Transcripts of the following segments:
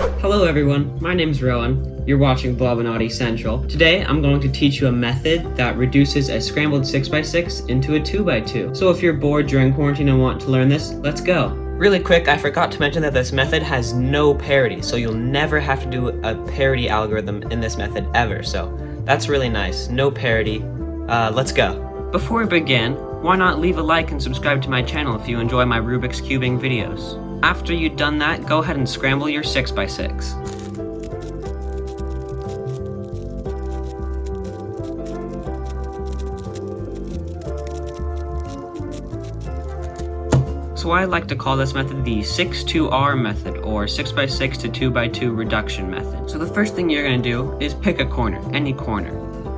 Hello everyone, my name's Rowan. You're watching Blobinati Central. Today I'm going to teach you a method that reduces a scrambled 6x6 into a 2x2. So if you're bored during quarantine and want to learn this, let's go. Really quick, I forgot to mention that this method has no parity, so you'll never have to do a parity algorithm in this method ever, so that's really nice. No parity. Let's go. Before we begin, why not leave a like and subscribe to my channel if you enjoy my Rubik's Cubing videos. After you've done that, go ahead and scramble your 6x6. So I like to call this method the 6-2R method, or 6x6 to 2x2 reduction method. So the first thing you're going to do is pick a corner, any corner,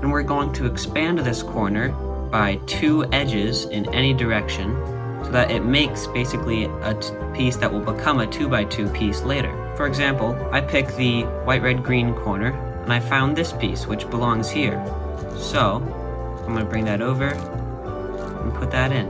and we're going to expand this corner by 2 edges in any direction so that it makes basically a piece that will become a 2x2 piece later. For example, I pick the white, red, green corner and I found this piece which belongs here. So I'm going to bring that over and put that in.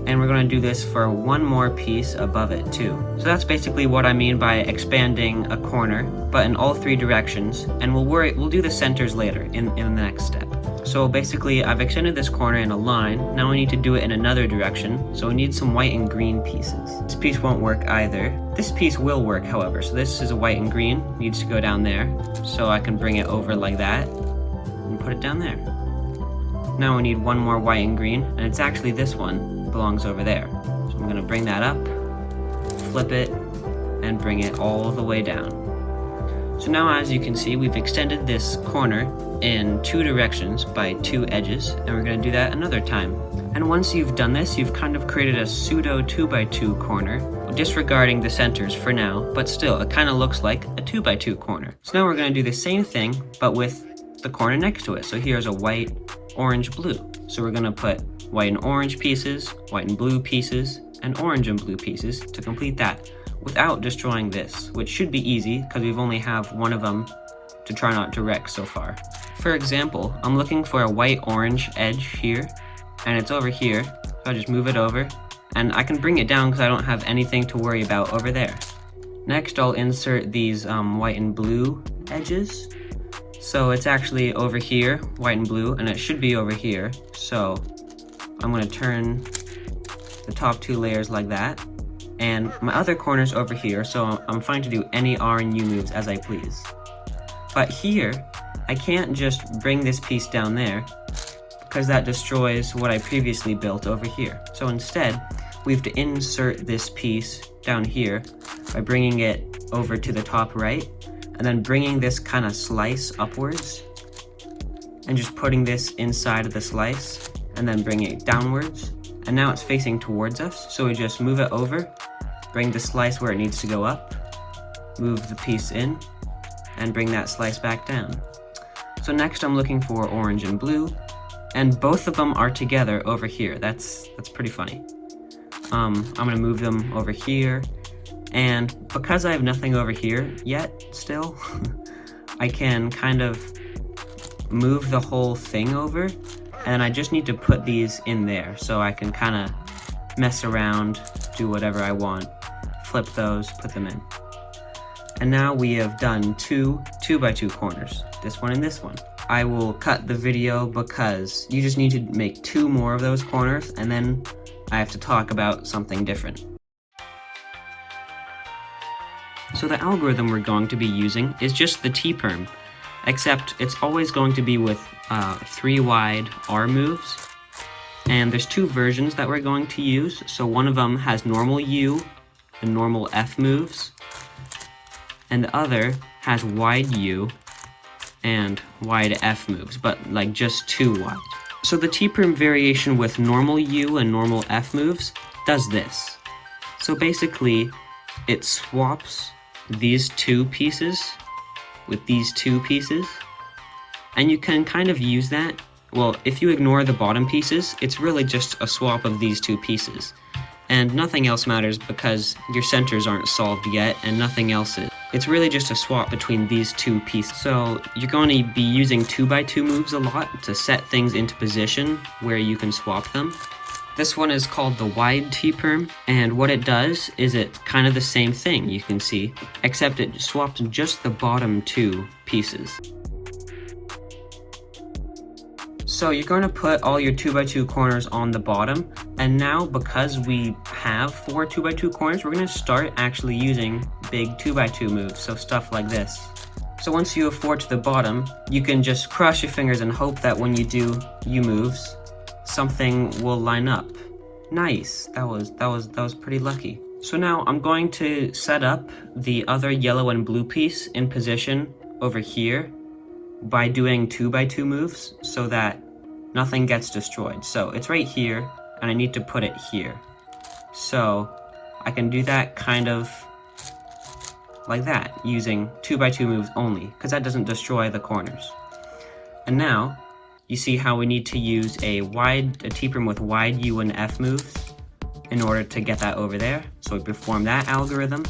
And we're going to do this for one more piece above it too. So that's basically what I mean by expanding a corner, but in all 3 directions, and we'll do the centers later in the next step. So basically I've extended this corner in a line, now we need to do it in another direction, so we need some white and green pieces. This piece won't work either. This piece will work, however, so this is a white and green, needs to go down there, so I can bring it over like that, and put it down there. Now we need one more white and green, and it's actually this one. Belongs over there. So I'm going to bring that up, flip it, and bring it all the way down. So now as you can see, we've extended this corner in 2 directions by 2 edges, and we're going to do that another time. And once you've done this, you've kind of created a pseudo 2x2 corner, disregarding the centers for now, but still, it kind of looks like a 2x2 corner. So now we're going to do the same thing, but with the corner next to it. So here's a white, orange, blue. So we're going to put white and orange pieces, white and blue pieces, and orange and blue pieces to complete that without destroying this, which should be easy because we've only have one of them to try not to wreck so far. For example, I'm looking for a white-orange edge here, and it's over here, so I just move it over, and I can bring it down because I don't have anything to worry about over there. Next, I'll insert these white and blue edges. So it's actually over here, white and blue, and it should be over here, so I'm going to turn the top 2 layers like that, and my other corner's over here, so I'm fine to do any R and U moves as I please. But here, I can't just bring this piece down there, because that destroys what I previously built over here. So instead, we have to insert this piece down here by bringing it over to the top right, and then bringing this kind of slice upwards, and just putting this inside of the slice, and then bring it downwards, and now it's facing towards us, so we just move it over, bring the slice where it needs to go up, move the piece in, and bring that slice back down. So next I'm looking for orange and blue, and both of them are together over here. That's pretty funny. I'm gonna move them over here, and because I have nothing over here yet still, I can kind of move the whole thing over, and I just need to put these in there so I can kind of mess around, do whatever I want, flip those, put them in. And now we have done 2 2x2 corners, this one and this one. I will cut the video because you just need to make 2 more of those corners, and then I have to talk about something different. So the algorithm we're going to be using is just the Tperm, except it's always going to be with 3 wide R moves, and there's 2 versions that we're going to use. So one of them has normal U and normal F moves, and the other has wide U and wide F moves, but like just 2 wide. So the Tperm variation with normal U and normal F moves does this. So basically it swaps these 2 pieces with these 2 pieces, and you can kind of use that. Well, if you ignore the bottom pieces, it's really just a swap of these 2 pieces, and nothing else matters because your centers aren't solved yet and nothing else is. It's really just a swap between these 2 pieces. So you're going to be using 2x2 moves a lot to set things into position where you can swap them. This one is called the wideTperm, and what it does is it's kind of the same thing, you can see, except it swaps just the bottom two pieces. So you're going to put all your 2x2 corners on the bottom, and now because we have 4 2x2 corners, we're going to start actually using big 2x2 moves, so stuff like this. So once you have 4 to the bottom, you can just cross your fingers and hope that when you do U moves, something will line up. Nice, that was pretty lucky. So now I'm going to set up the other yellow and blue piece in position over here by doing 2x2 moves so that nothing gets destroyed. So it's right here, and I need to put it here. So I can do that kind of like that, using 2x2 moves only, because that doesn't destroy the corners. And now, you see how we need to use a Tperm with wide U and F moves in order to get that over there. So we perform that algorithm.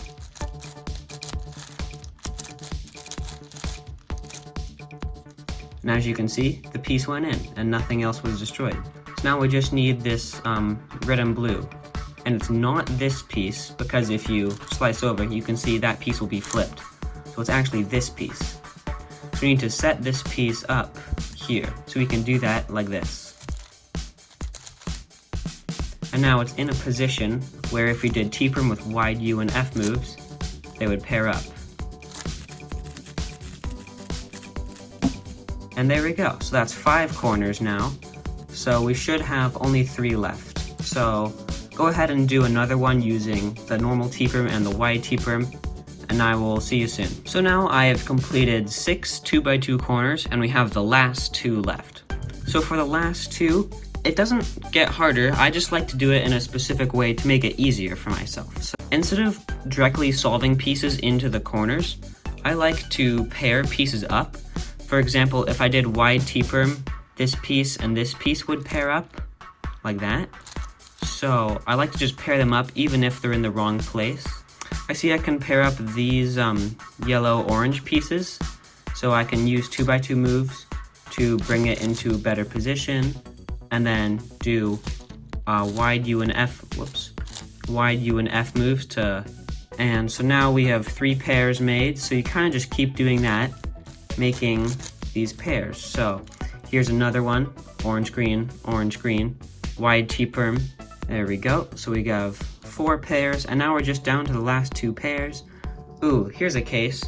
And as you can see, the piece went in and nothing else was destroyed. So now we just need this red and blue. And it's not this piece, because if you slice over, you can see that piece will be flipped. So it's actually this piece. So we need to set this piece up here. So we can do that like this. And now it's in a position where if we did Tperm with wide U and F moves, they would pair up. And there we go. So that's 5 corners now. So we should have only 3 left. So go ahead and do another one using the normal Tperm and the wideTperm, and I will see you soon. So now I have completed 6 2x2 corners, and we have the last 2 left. So for the last 2, it doesn't get harder, I just like to do it in a specific way to make it easier for myself. So instead of directly solving pieces into the corners, I like to pair pieces up. For example, if I did wideTperm, this piece and this piece would pair up, like that. So I like to just pair them up even if they're in the wrong place. I see I can pair up these yellow-orange pieces, so I can use 2x2 moves to bring it into a better position, and then do wide U and F moves and so now we have 3 pairs made, so you kind of just keep doing that, making these pairs. So here's another one, orange, green, wideTperm. There we go. So we have 4 pairs, and now we're just down to the last 2 pairs. Ooh, here's a case.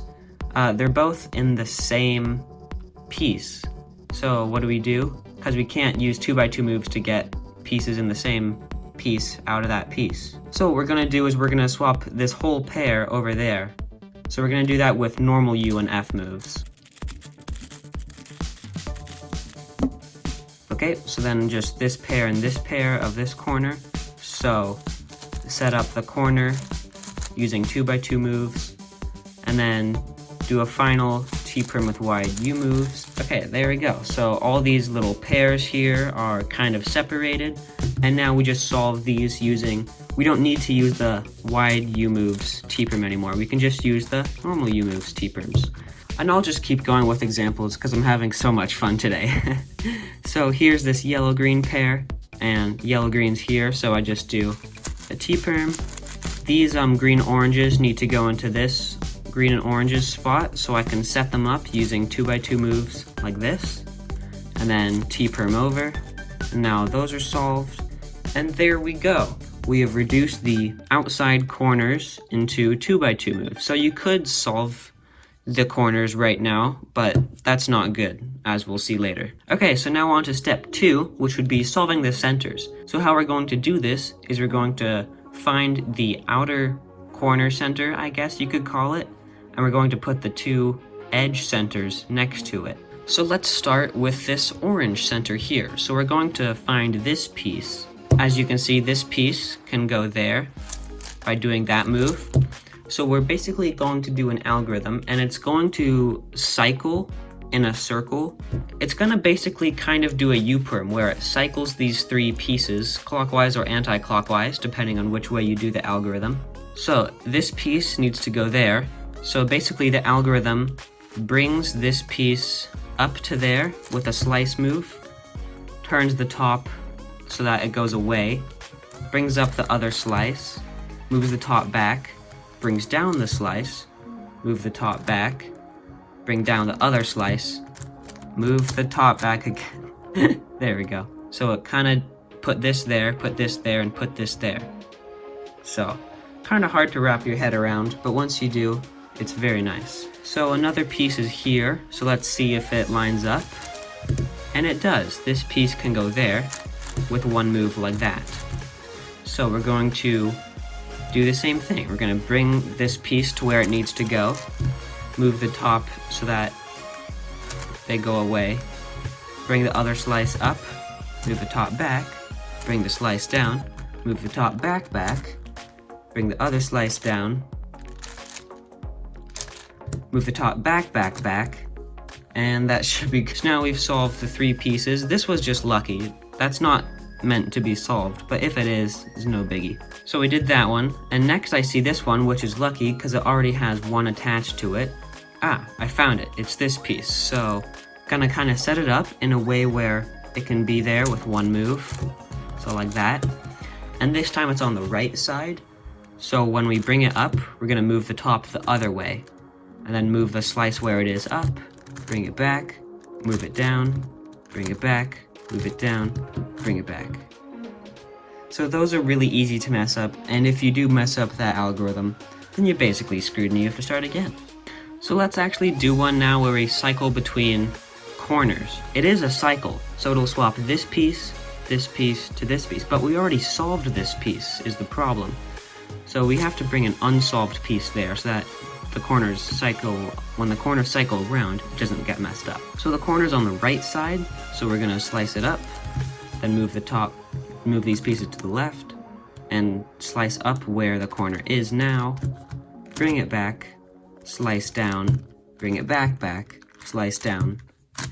They're both in the same piece. So what do? Because we can't use 2x2 moves to get pieces in the same piece out of that piece. So what we're gonna do is we're gonna swap this whole pair over there. So we're gonna do that with normal U and F moves. Okay, so then just this pair and this pair of this corner. So set up the corner using 2x2 moves, and then do a final Tperm with wide U moves. Okay, there we go. So all these little pairs here are kind of separated, and now we just solve these using, we don't need to use the wide U moves Tperm anymore. We can just use the normal U moves Tperms. And I'll just keep going with examples because I'm having so much fun today. So here's this yellow-green pair, and yellow-green's here, so I just do a Tperm. These green-oranges need to go into this green and oranges spot, so I can set them up using 2x2 moves like this, and then Tperm over. And now those are solved, and there we go. We have reduced the outside corners into 2x2 moves. So you could solve the corners right now, but that's not good, as we'll see later. Okay, so now on to step 2, which would be solving the centers. So how we're going to do this is we're going to find the outer corner center, I guess you could call it, and we're going to put the 2 edge centers next to it. So let's start with this orange center here. So we're going to find this piece. As you can see, this piece can go there by doing that move. So we're basically going to do an algorithm, and it's going to cycle in a circle. It's going to basically kind of do a U-perm where it cycles these 3 pieces clockwise or anti-clockwise, depending on which way you do the algorithm. So this piece needs to go there. So basically the algorithm brings this piece up to there with a slice move, turns the top so that it goes away, brings up the other slice, moves the top back, brings down the slice, move the top back, bring down the other slice, move the top back again. There we go. So it kind of put this there, and put this there. So, kind of hard to wrap your head around, but once you do, it's very nice. So another piece is here, so let's see if it lines up. And it does. This piece can go there with one move like that. So we're going to do the same thing. We're going to bring this piece to where it needs to go, move the top so that they go away, bring the other slice up, move the top back, bring the slice down, move the top back, bring the other slice down, move the top back, and that should be good. Now we've solved the 3 pieces. This was just lucky. That's not meant to be solved, but if it is, it's no biggie. So we did that one, and next I see this one, which is lucky because it already has one attached to it. Ah, I found it. It's this piece. So gonna kind of set it up in a way where it can be there with one move. So like that. And this time it's on the right side. So when we bring it up, we're gonna move the top the other way, and then move the slice where it is up, bring it back, move it down, bring it back, move it down, bring it back. So those are really easy to mess up, and if you do mess up that algorithm, then you're basically screwed and you have to start again. So let's actually do one now where we cycle between corners. It is a cycle, so it'll swap this piece to this piece, but we already solved this piece is the problem. So we have to bring an unsolved piece there so that the corners cycle, when the corners cycle around, it doesn't get messed up. So the corner's on the right side, so we're gonna slice it up, then move the top, move these pieces to the left, and slice up where the corner is now, bring it back, slice down, bring it back, slice down,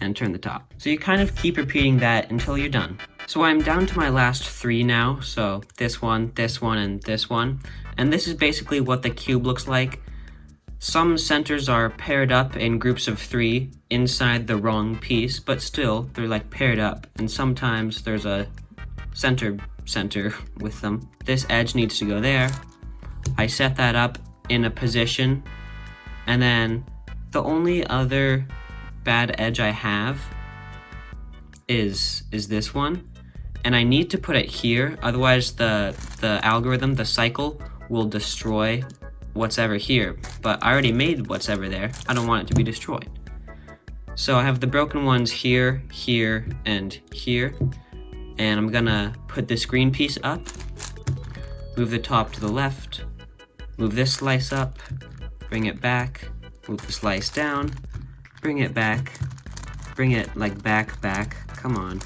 and turn the top. So you kind of keep repeating that until you're done. So I'm down to my last 3 now, so this one, and this one. And this is basically what the cube looks like. Some centers are paired up in groups of 3 inside the wrong piece, but still, they're like paired up, and sometimes there's a center with them. This edge needs to go there. I set that up in a position, and then the only other bad edge I have is this one, and I need to put it here, otherwise the algorithm, the cycle, will destroy what's ever here, but I already made what's ever there. I don't want it to be destroyed. So I have the broken ones here, here, and here, and I'm gonna put this green piece up, move the top to the left, move this slice up, bring it back, move the slice down, bring it back, bring it like back, come on,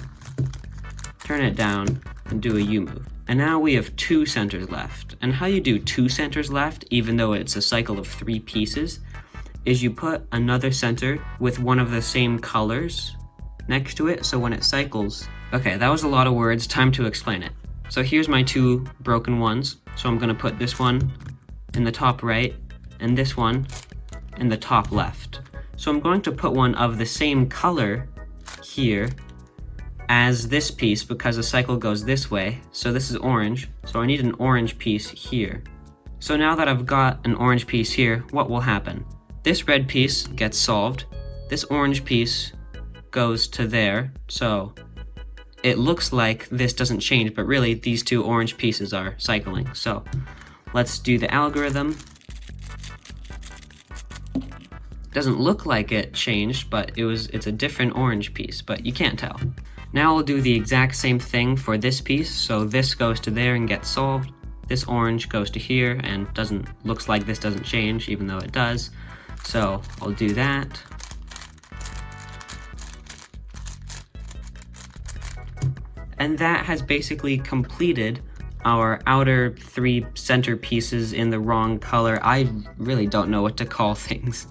turn it down, and do a U move. And now we have 2 centers left. And how you do 2 centers left, even though it's a cycle of 3 pieces, is you put another center with one of the same colors next to it, so when it cycles... Okay, that was a lot of words, time to explain it. So here's my 2 broken ones. So I'm gonna put this one in the top right, and this one in the top left. So I'm going to put one of the same color here as this piece because the cycle goes this way. So this is orange, so I need an orange piece here. So now that I've got an orange piece here, what will happen? This red piece gets solved, this orange piece goes to there, so it looks like this doesn't change, but really these 2 orange pieces are cycling. So let's do the algorithm. Doesn't look like it changed, but it's a different orange piece, but you can't tell. Now we'll do the exact same thing for this piece. So this goes to there and gets solved. This orange goes to here and looks like this doesn't change, even though it does. So I'll do that. And that has basically completed our outer 3 center pieces in the wrong color. I really don't know what to call things.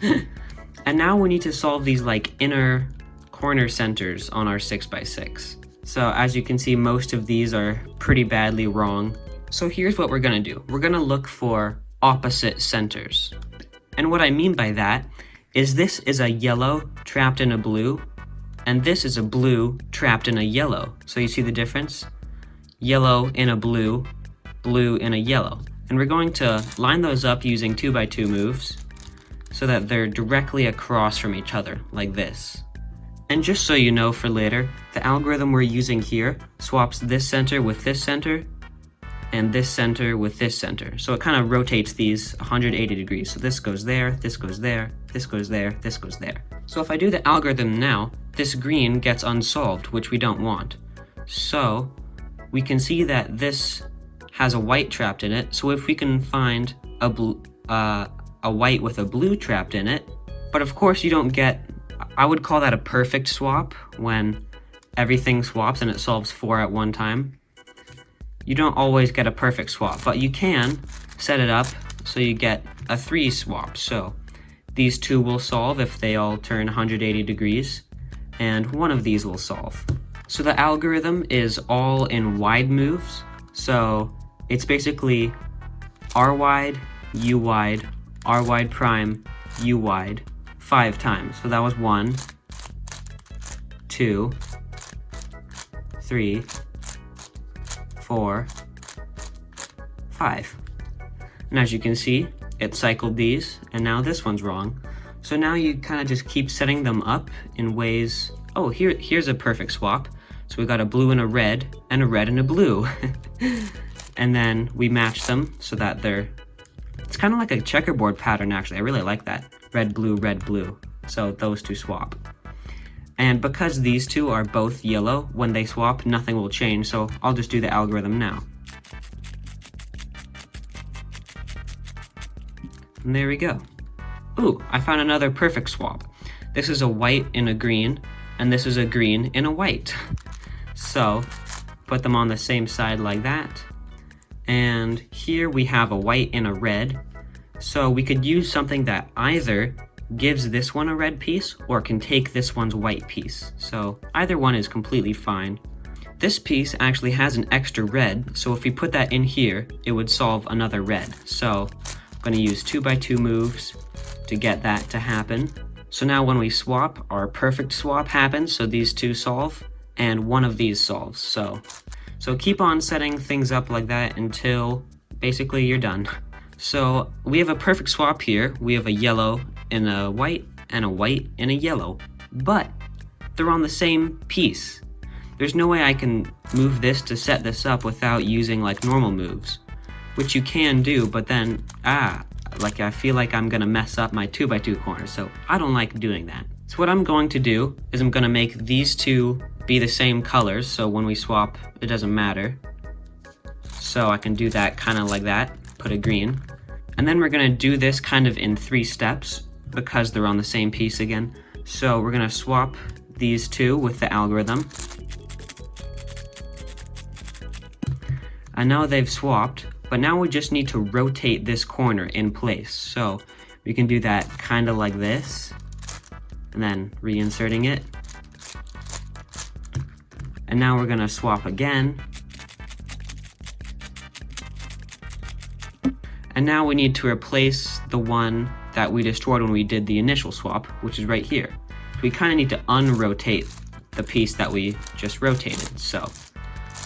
And now we need to solve these like inner corner centers on our 6x6. So as you can see, most of these are pretty badly wrong. So here's what we're gonna do. We're gonna look for opposite centers. And what I mean by that is this is a yellow trapped in a blue, and this is a blue trapped in a yellow. So you see the difference? yellow in a blue, blue in a yellow. And we're going to line those up using 2x2 moves so that they're directly across from each other, like this. And just so you know for later, the algorithm we're using here swaps this center with this center, and this center with this center. So it kind of rotates these 180 degrees. So this goes there, this goes there, this goes there, this goes there. So if I do the algorithm now, this green gets unsolved, which we don't want. So we can see that this has a white trapped in it. So if we can find a white with a blue trapped in it, but of course you don't get, I would call that a perfect swap when everything swaps and it solves 4 at one time. You don't always get a perfect swap, but you can set it up so you get a 3 swap. So these two will solve if they all turn 180 degrees, and one of these will solve. So the algorithm is all in wide moves. So it's basically r wide, u wide, r wide prime, u wide 5 times. So that was 1, 2, 3, 4, 5. And as you can see, it cycled these, and now this one's wrong. So now you kind of just keep setting them up in ways. Oh, here's a perfect swap. So we got a blue and a red and a blue. And then we match them so that it's kind of like a checkerboard pattern actually. I really like that. Red, blue. So those two swap. And because these two are both yellow, when they swap, nothing will change. So I'll just do the algorithm now. And there we go. Ooh, I found another perfect swap. This is a white in a green, and this is a green in a white. So put them on the same side like that. And here we have a white and a red. So we could use something that either gives this one a red piece or can take this one's white piece. So either one is completely fine. This piece actually has an extra red, so if we put that in here, it would solve another red. So I'm going to use 2x2 moves to get that to happen. So now when we swap, our perfect swap happens, so these two solve, and one of these solves. So keep on setting things up like that until basically you're done. So we have a perfect swap here. We have a yellow and a white and a white and a yellow, but they're on the same piece. There's no way I can move this to set this up without using like normal moves, which you can do, but then, like I feel like I'm gonna mess up my 2x2 corner, so I don't like doing that. So what I'm going to do is I'm gonna make these two be the same colors, so when we swap, it doesn't matter. So I can do that kind of like that, put a green. And then we're gonna do this kind of in 3 steps because they're on the same piece again. So we're gonna swap these two with the algorithm. And now they've swapped, but now we just need to rotate this corner in place. So we can do that kind of like this, and then reinserting it. And now we're gonna swap again. And now we need to replace the one that we destroyed when we did the initial swap, which is right here. So we kind of need to unrotate the piece that we just rotated. So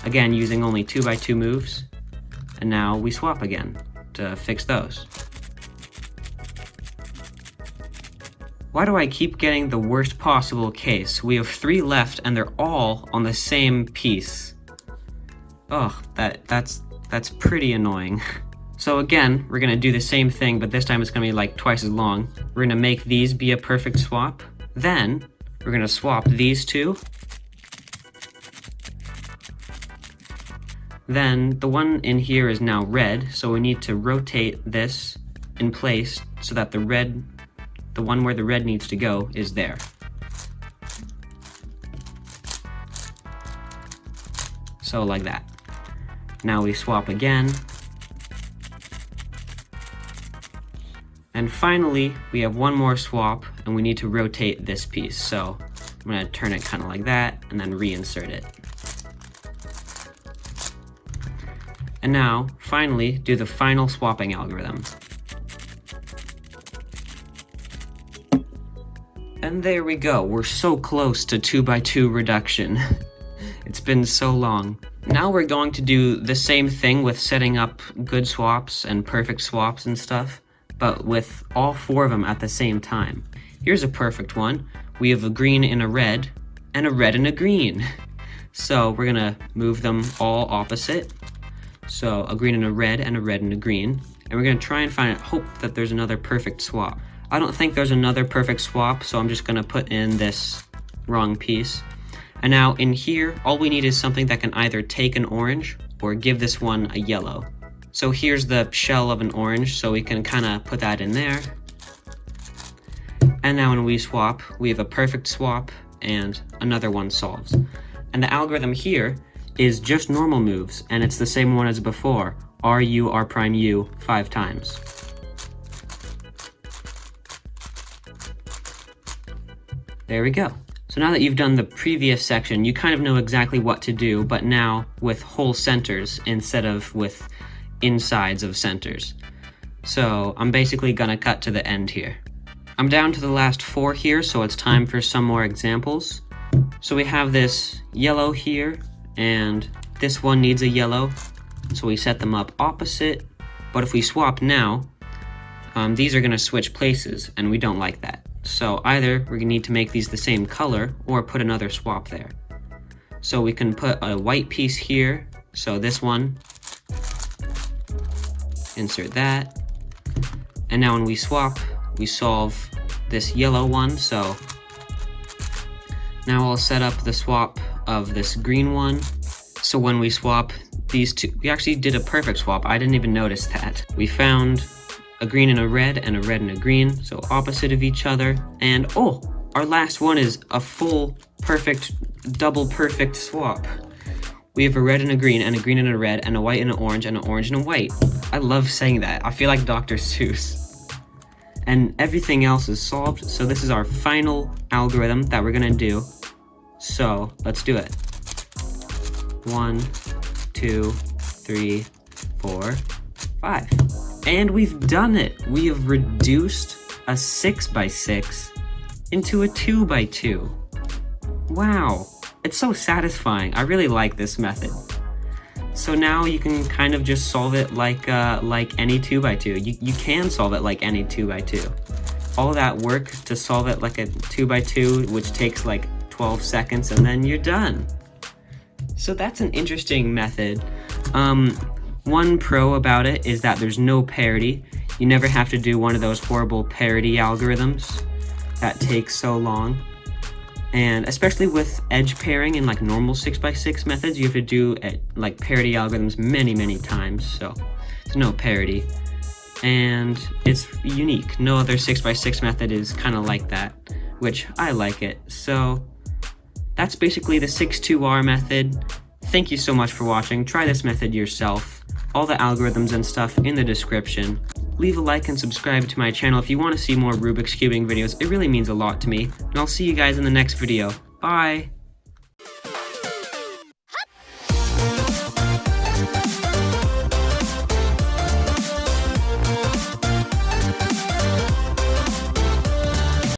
again, using only 2x2 moves, and now we swap again to fix those. Why do I keep getting the worst possible case? We have 3 left and they're all on the same piece. Oh, that's pretty annoying. So again, we're gonna do the same thing, but this time it's gonna be like twice as long. We're gonna make these be a perfect swap. Then we're gonna swap these two. Then the one in here is now red, so we need to rotate this in place so that the one where the red needs to go is there. So like that. Now we swap again. And finally, we have one more swap and we need to rotate this piece. So I'm gonna turn it kind of like that and then reinsert it. And now, finally, do the final swapping algorithm. And there we go, we're so close to 2x2 reduction. It's been so long. Now we're going to do the same thing with setting up good swaps and perfect swaps and stuff, but with all 4 of them at the same time. Here's a perfect one. We have a green and a red and a green. So we're gonna move them all opposite. So a green and a red and a green. And we're gonna try and hope that there's another perfect swap. I don't think there's another perfect swap, so I'm just gonna put in this wrong piece. And now in here, all we need is something that can either take an orange or give this one a yellow. So here's the shell of an orange, so we can kind of put that in there. And now when we swap, we have a perfect swap and another one solves. And the algorithm here is just normal moves, and it's the same one as before. RU, R prime U 5 times. There we go. So now that you've done the previous section, you kind of know exactly what to do, but now with whole centers instead of with insides of centers. So I'm basically gonna cut to the end here. I'm down to the last 4 here, so it's time for some more examples. So we have this yellow here, and this one needs a yellow, so we set them up opposite. But if we swap now, these are gonna switch places, and we don't like that. So either we're gonna need to make these the same color or put another swap there. So we can put a white piece here. So this one, insert that. And now when we swap, we solve this yellow one. So now I'll set up the swap of this green one. So when we swap these two, we actually did a perfect swap. I didn't even notice that. We found a green and a red and a green, so opposite of each other. And oh, our last one is a full perfect, double perfect swap. We have a red and a green and a red and a white and an orange and a white. I love saying that. I feel like Dr. Seuss. And everything else is solved, so this is our final algorithm that we're gonna do. So let's do it. 1, 2, 3, 4, 5. And we've done it! We have reduced a 6x6 into a 2x2. Wow, it's so satisfying. I really like this method. So now you can kind of just solve it like any 2x2. You can solve it like any 2x2. All that work to solve it like a 2x2, which takes like 12 seconds, and then you're done. So that's an interesting method. One pro about it is that there's no parity. You never have to do one of those horrible parity algorithms that takes so long. And especially with edge pairing and like normal 6x6 methods, you have to do like parity algorithms many times, so there's no parity. And it's unique. No other 6x6 method is kind of like that, which I like it. So that's basically the 6-2R method. Thank you so much for watching. Try this method yourself. All the algorithms and stuff in the description. Leave a like and subscribe to my channel if you want to see more Rubik's Cubing videos. It really means a lot to me. And I'll see you guys in the next video. Bye!